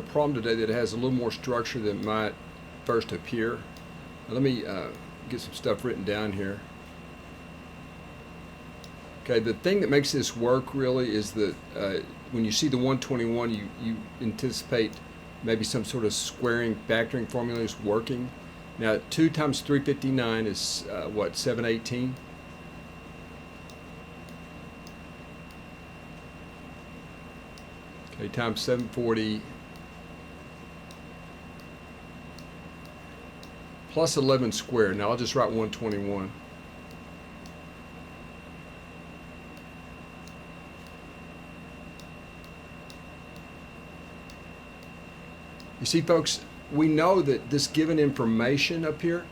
problem today that has a little more structure than might first appear. Now, let me get some stuff written down here. Okay, the thing that makes this work really is that when you see the 121, you anticipate maybe some sort of squaring, factoring formula is working. Now 2 times 359 is what, 718? Okay, times 740 plus 11 squared. Now I'll just write 121. You see, folks, we know that this given information up here,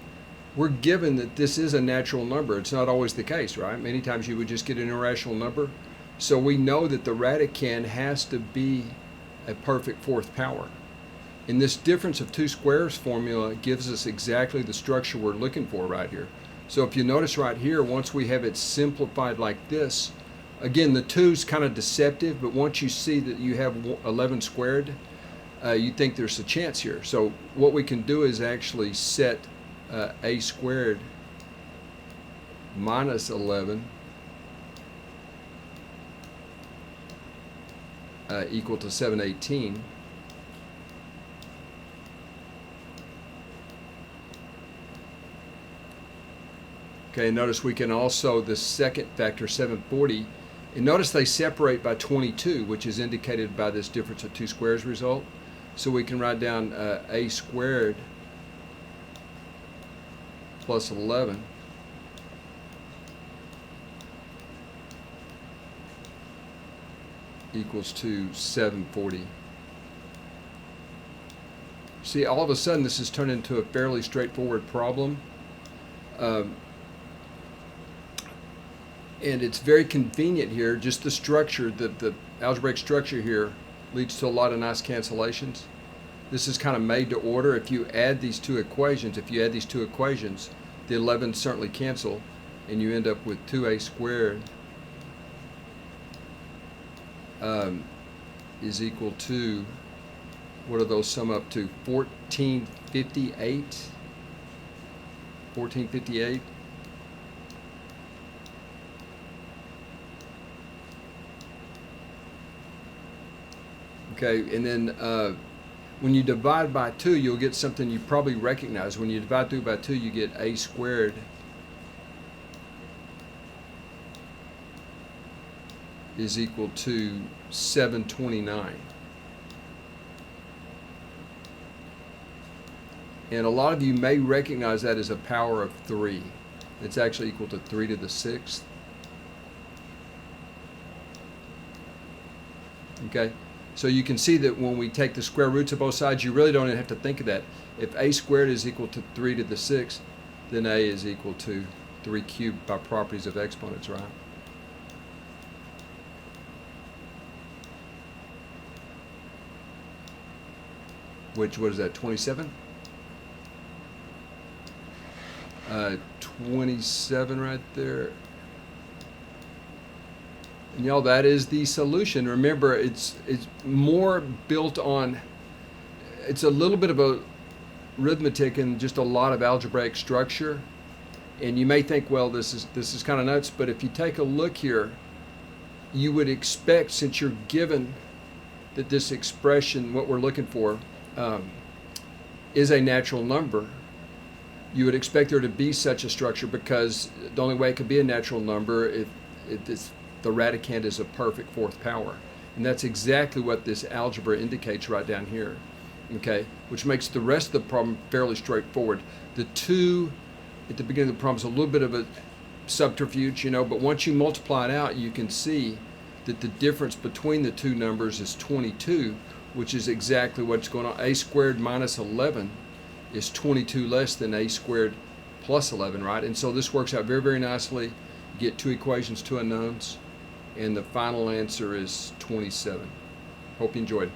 we're given that this is a natural number. It's not always the case, right? Many times you would just get an irrational number. So we know that the radicand has to be a perfect fourth power. And this difference of two squares formula gives us exactly the structure we're looking for right here. So if you notice right here, once we have it simplified like this, again, the 2's kind of deceptive, but once you see that you have 11 squared, you think there's a chance here. So what we can do is actually set a squared minus 11 equal to 718. Okay, notice we can also, the second factor, 740, and notice they separate by 22, which is indicated by this difference of two squares result. So we can write down a squared plus 11 equals to 740. See, all of a sudden this has turned into a fairly straightforward problem. And it's very convenient here, just the structure, the algebraic structure here leads to a lot of nice cancellations. This is kind of made to order. If you add these two equations, the 11s certainly cancel, and you end up with 2a squared is equal to, what do those sum up to? 1458? 1458? Okay, and then when you divide by 2, you'll get something you probably recognize. When you divide through by 2, you get a squared is equal to 729. And a lot of you may recognize that as a power of 3. It's actually equal to 3 to the 6th. Okay? So you can see that when we take the square roots of both sides, you really don't even have to think of that. If a squared is equal to 3 to the 6th, then a is equal to 3 cubed by properties of exponents, right? Which, what is that, 27? 27 right there. And y'all, that is the solution. Remember, it's more built on, it's a little bit of a arithmetic and just a lot of algebraic structure. And you may think, well, this is kind of nuts, but if you take a look here, you would expect, since you're given that this expression, what we're looking for, is a natural number, you would expect there to be such a structure, because the only way it could be a natural number if the radicand is a perfect fourth power. And that's exactly what this algebra indicates right down here. Okay, which makes the rest of the problem fairly straightforward. The 2 at the beginning of the problem is a little bit of a subterfuge, you know, but once you multiply it out, you can see that the difference between the two numbers is 22, which is exactly what's going on. A squared minus 11 is 22 less than a squared plus 11, right? And so this works out very, very nicely. You get two equations, two unknowns, and the final answer is 27. Hope you enjoyed.